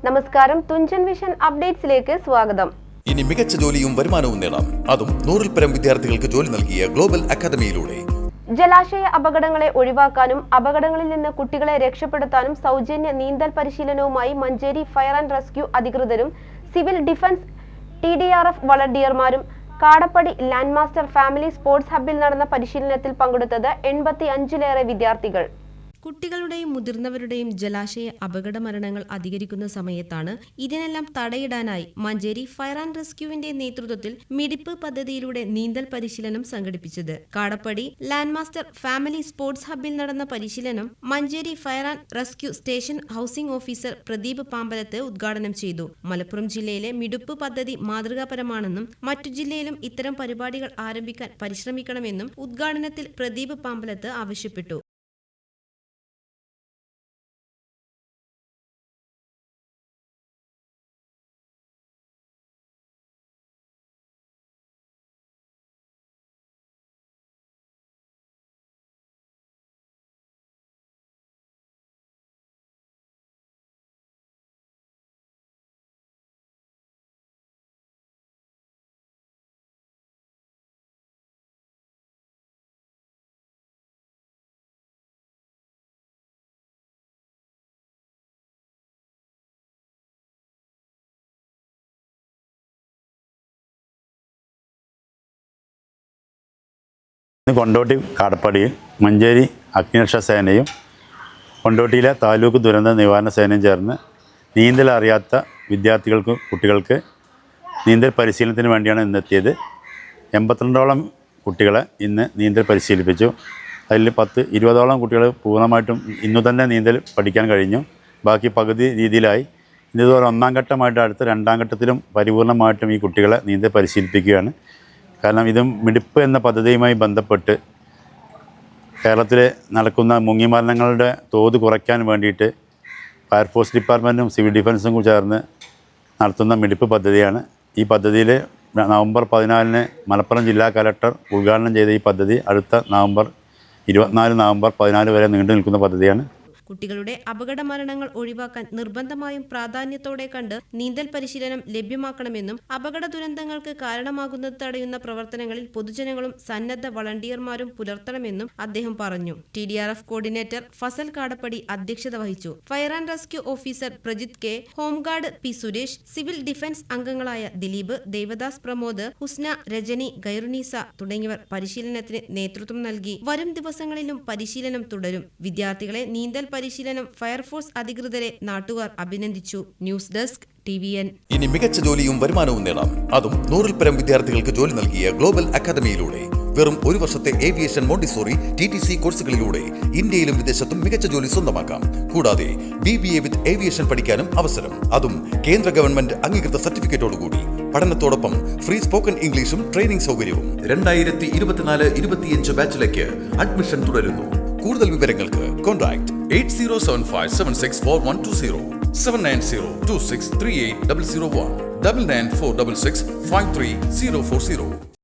നമസ്കാരം, തുഞ്ചൻ വിഷൻ അപ്ഡേറ്റ്സിലേക്ക് സ്വാഗതം. ഇനി മികച്ച ജോലിയും വരുമാനവും നേടാം, അതും 100-ൽ പരം വിദ്യാർത്ഥികൾക്ക് ജോലി നൽകിയ ഗ്ലോബൽ അക്കാദമിയിലൂടെ. ജലാശയ അപകടങ്ങളെ ഒഴിവാക്കാനും അപകടങ്ങളിൽ നിന്ന് കുട്ടികളെ രക്ഷപ്പെടുത്താനും സൗജന്യ നീന്തൽ പരിശീലനവുമായി മഞ്ചേരി ഫയർ ആൻഡ് റെസ്ക്യൂ അധികൃതരും സിവിൽ ഡിഫൻസ് TDRF വളണ്ടിയർമാരും Kadappadi land master family sports ഹബ്ബിൽ നടന്ന പരിശീലനത്തിൽ പങ്കെടുത്തത് 85-ലേറെ വിദ്യാർത്ഥികൾ. കുട്ടികളുടെയും മുതിർന്നവരുടെയും ജലാശയ അപകട മരണങ്ങൾ അധികരിക്കുന്ന സമയത്താണ് ഇതിനെല്ലാം തടയിടാനായി മഞ്ചേരി ഫയർ ആൻഡ് റെസ്ക്യൂവിന്റെ നേതൃത്വത്തിൽ മിടിപ്പ് പദ്ധതിയിലൂടെ നീന്തൽ പരിശീലനം സംഘടിപ്പിച്ചത്. Kadappadi land master family sports ഹബ്ബിൽ നടന്ന പരിശീലനം Manjeri fire and rescue station housing officer Pradeep Pambalath ഉദ്ഘാടനം ചെയ്തു. മലപ്പുറം ജില്ലയിലെ മിടുപ്പ് പദ്ധതി മാതൃകാപരമാണെന്നും മറ്റു ജില്ലയിലും ഇത്തരം പരിപാടികൾ ആരംഭിക്കാൻ പരിശ്രമിക്കണമെന്നും ഉദ്ഘാടനത്തിൽ പ്രദീപ് പാമ്പലത്ത് ആവശ്യപ്പെട്ടു. കൊണ്ടോട്ടി കാടപ്പടിയിൽ മഞ്ചേരി അഗ്നിരക്ഷാ സേനയും കൊണ്ടോട്ടിയിലെ താലൂക്ക് ദുരന്ത നിവാരണ സേനയും ചേർന്ന് നീന്തൽ അറിയാത്ത വിദ്യാർത്ഥികൾക്കും കുട്ടികൾക്ക് നീന്തൽ പരിശീലനത്തിന് വേണ്ടിയാണ് ഇന്നെത്തിയത്. 82ഓളം കുട്ടികളെ ഇന്ന് നീന്തൽ പരിശീലിപ്പിച്ചു. അതിൽ 10-20ഓളം കുട്ടികൾ പൂർണ്ണമായിട്ടും ഇന്നു തന്നെ നീന്തൽ പഠിക്കാൻ കഴിഞ്ഞു. ബാക്കി പകുതി രീതിയിലായി. ഇതുപോലെ 1ാം ഘട്ടമായിട്ട് അടുത്ത 2ാം ഘട്ടത്തിലും പരിപൂർണമായിട്ടും ഈ കുട്ടികളെ നീന്തൽ പരിശീലിപ്പിക്കുകയാണ്. കാരണം ഇതും മിടിപ്പ് എന്ന പദ്ധതിയുമായി ബന്ധപ്പെട്ട് കേരളത്തിൽ നടക്കുന്ന മുങ്ങിമരണങ്ങളുടെ തോത് കുറയ്ക്കാൻ വേണ്ടിയിട്ട് ഫയർഫോഴ്സ് ഡിപ്പാർട്ട്മെൻറ്റും സിവിൽ ഡിഫൻസും ചേർന്ന് നടത്തുന്ന മിടിപ്പ് പദ്ധതിയാണ്. ഈ പദ്ധതിയിൽ നവംബർ 14-ന് മലപ്പുറം ജില്ലാ കലക്ടർ ഉദ്ഘാടനം ചെയ്ത ഈ പദ്ധതി അടുത്ത നവംബർ 14 വരെ നീണ്ടു നിൽക്കുന്ന പദ്ധതിയാണ്. കുട്ടികളുടെ അപകട മരണങ്ങൾ ഒഴിവാക്കാൻ നിർബന്ധമായും പ്രാധാന്യത്തോടെ കണ്ട് നീന്തൽ പരിശീലനം ലഭ്യമാക്കണമെന്നും അപകട ദുരന്തങ്ങൾക്ക് കാരണമാകുന്നത് തടയുന്ന പ്രവർത്തനങ്ങളിൽ പൊതുജനങ്ങളും സന്നദ്ധ വളണ്ടിയർമാരും പുലർത്തണമെന്നും അദ്ദേഹം പറഞ്ഞു. TDRF കോർഡിനേറ്റർ ഫസൽ കാടപ്പടി അധ്യക്ഷത വഹിച്ചു. Fire and rescue officer Prajith K, home guard P Suresh, civil defence അംഗങ്ങളായ ദിലീപ്, ദേവദാസ്, പ്രമോദ്, ഹുസ്ന, രജനി, ഗൈറുനീസ തുടങ്ങിയവർ പരിശീലനത്തിന് നേതൃത്വം നൽകി. വരും ദിവസങ്ങളിലും പരിശീലനം തുടരും. വിദ്യാർത്ഥികളെ നീന്തൽ പരിശീലനം ഫയർഫോഴ്സ് അധികൃതരെ നാട്ടുകാർ അഭിനന്ദിച്ചു. News desk TVN. ഇനി മികച്ച ജോലിയും വരുമാനവും നേടാം, അതും 100-ൽ പരം വിദ്യാർത്ഥികൾക്ക് ജോലി നൽകിയ ഗ്ലോബൽ അക്കാദമിയിലൂടെ. വെറും 1 വർഷത്തെ ഏവിയേഷൻ മോണ്ടിസോറി TTC കോഴ്സുകളിലൂടെ ഇന്ത്യയിലും വിദേശത്തും മികച്ച ജോലി സ്വന്തമാക്കാം. കൂടാതെ BBA വിത്ത് ഏവിയേഷൻ പഠിക്കാനും അവസരം, അതും കേന്ദ്ര ഗവൺമെന്റ് അംഗീകൃത സർട്ടിഫിക്കറ്റോടുകൂടി. പഠനത്തോടൊപ്പം ഫ്രീ സ്പോക്കൺ ഇംഗ്ലീഷും ട്രെയിനിംഗ് സൗകര്യവും. 2024-25 ബാച്ചിലേക്ക് അഡ്മിഷൻ തുടരുന്നു. കൂടുതൽ വിവരങ്ങൾക്ക് കോൺടാക്ട് 8075764120 79026380001 99466534040.